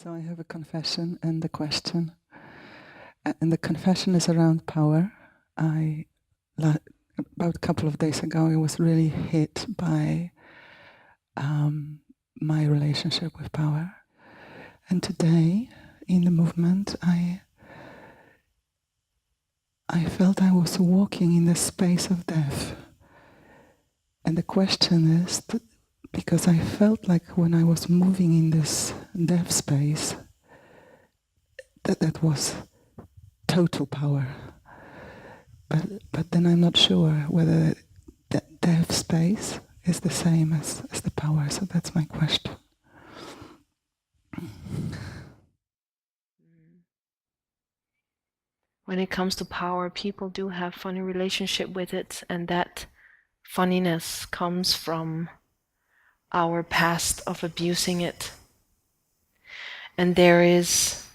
So I have a confession and a question. And the confession is around power. About a couple of days ago, I was really hit by my relationship with power. And today, in the movement, I felt I was walking in the space of death. And the question is, because I felt like when I was moving in this death space, that was total power. But then I'm not sure whether that death space is the same as the power. So that's my question. When it comes to power, people do have funny relationship with it, and that funniness comes from our past of abusing it. And there is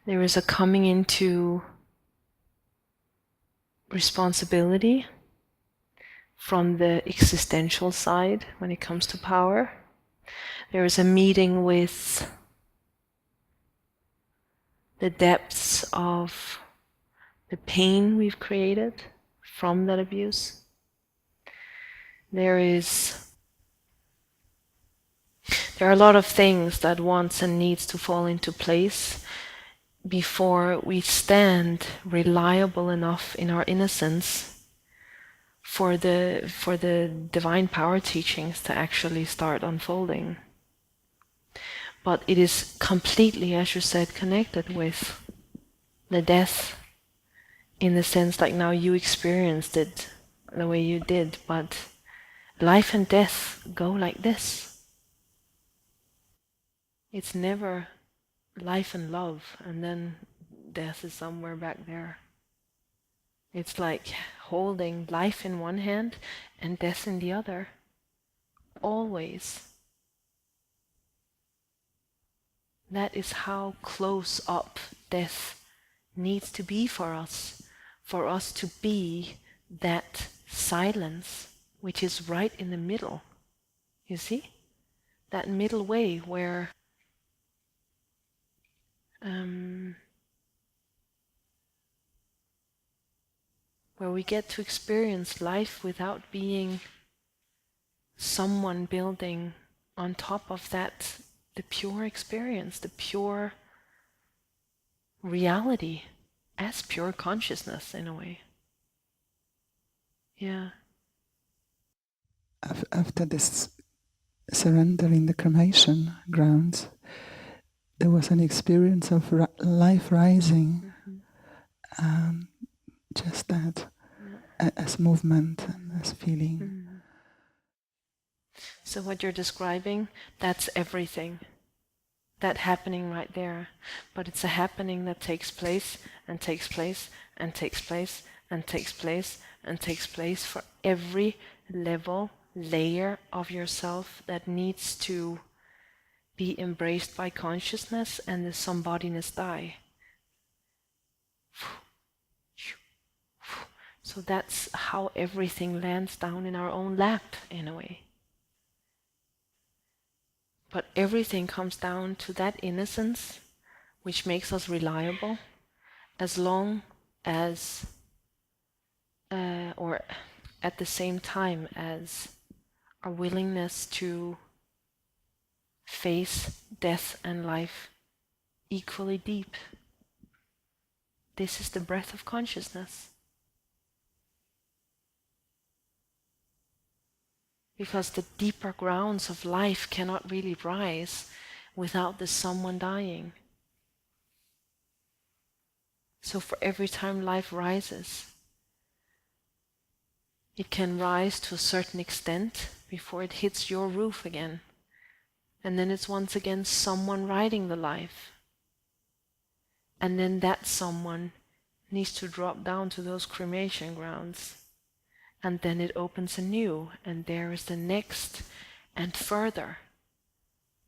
a coming into responsibility from the existential side when it comes to power. There is a meeting with the depths of the pain we've created from that abuse. There are a lot of things that wants and needs to fall into place before we stand reliable enough in our innocence for the divine power teachings to actually start unfolding. But it is completely, as you said, connected with the death, in the sense like now you experienced it the way you did, but life and death go like this. It's never life and love and then death is somewhere back there. It's like holding life in one hand and death in the other. Always. That is how close up death needs to be for us to be that silence which is right in the middle. You see? That middle way where we get to experience life without being someone building on top of that the pure experience, the pure reality as pure consciousness in a way. Yeah. After this surrender in the cremation grounds, there was an experience of life rising, just that, as movement and as feeling. So what you're describing, that's everything. That happening right there. But it's a happening that takes place and takes place and takes place and takes place and takes place for every level, layer of yourself that needs to be embraced by consciousness and the somebodyness die. So that's how everything lands down in our own lap, in a way. But everything comes down to that innocence, which makes us reliable, as long as, or at the same time as our willingness to face death and life equally deep. This is the breath of consciousness. Because the deeper grounds of life cannot really rise without the someone dying. So for every time life rises, it can rise to a certain extent before it hits your roof again. And then it's once again someone riding the life. And then that someone needs to drop down to those cremation grounds. And then it opens anew, and there is the next and further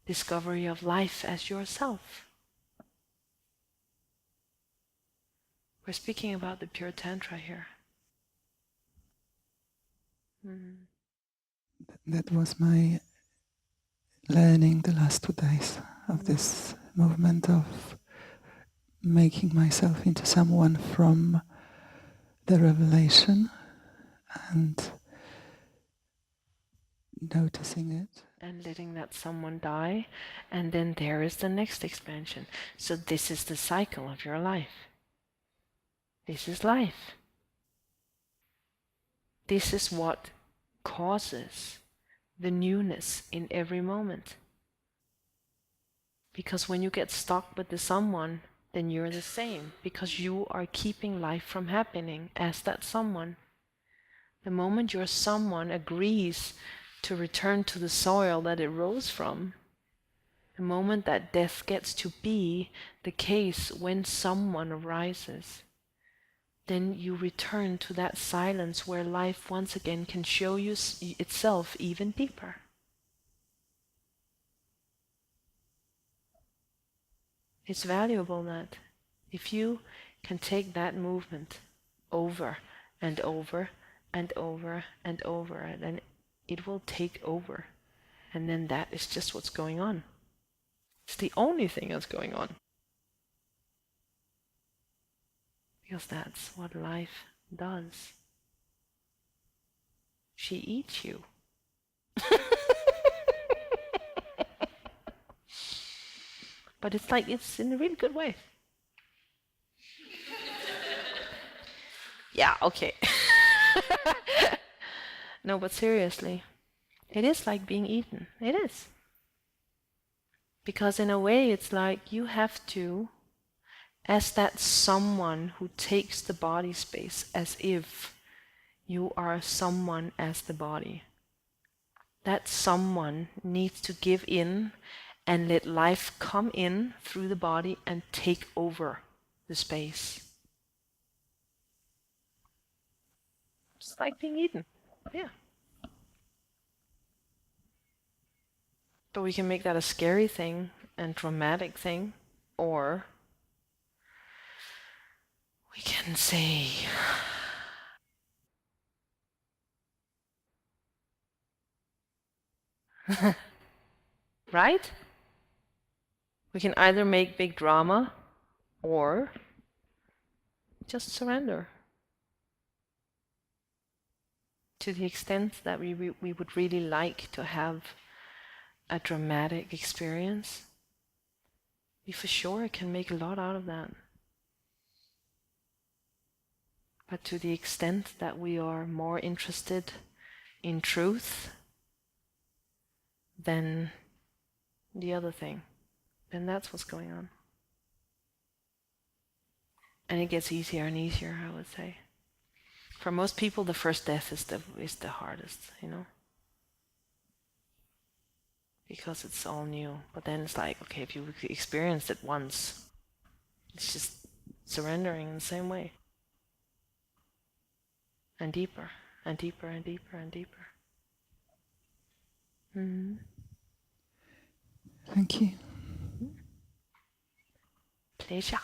discovery of life as yourself. We're speaking about the pure tantra here. That was my learning the last 2 days of this movement of making myself into someone from the revelation and noticing it. And letting that someone die, and then there is the next expansion. So this is the cycle of your life. This is life. This is what causes the newness in every moment. Because when you get stuck with the someone, then you're the same, because you are keeping life from happening as that someone. The moment your someone agrees to return to the soil that it rose from, the moment that death gets to be the case when someone arises, then you return to that silence where life once again can show you itself even deeper. It's valuable that if you can take that movement over and over and over and over, then it will take over. And then that is just what's going on. It's the only thing that's going on. Because that's what life does. She eats you. But it's like, it's in a really good way. Yeah, okay. No, but seriously, it is like being eaten. It is. Because in a way, it's like you have to, as that someone who takes the body space as if you are someone as the body. That someone needs to give in and let life come in through the body and take over the space. It's like being eaten. Yeah. But we can make that a scary thing and dramatic thing, or we can say, right? We can either make big drama or just surrender. To the extent that we would really like to have a dramatic experience, we for sure can make a lot out of that. But to the extent that we are more interested in truth than the other thing, then that's what's going on. And it gets easier and easier, I would say. For most people, the first death is the hardest, because it's all new. But then it's like, okay, if you experienced it once, it's just surrendering in the same way. And deeper, and deeper, and deeper, and deeper. Mm-hmm. Thank you. Pleasure.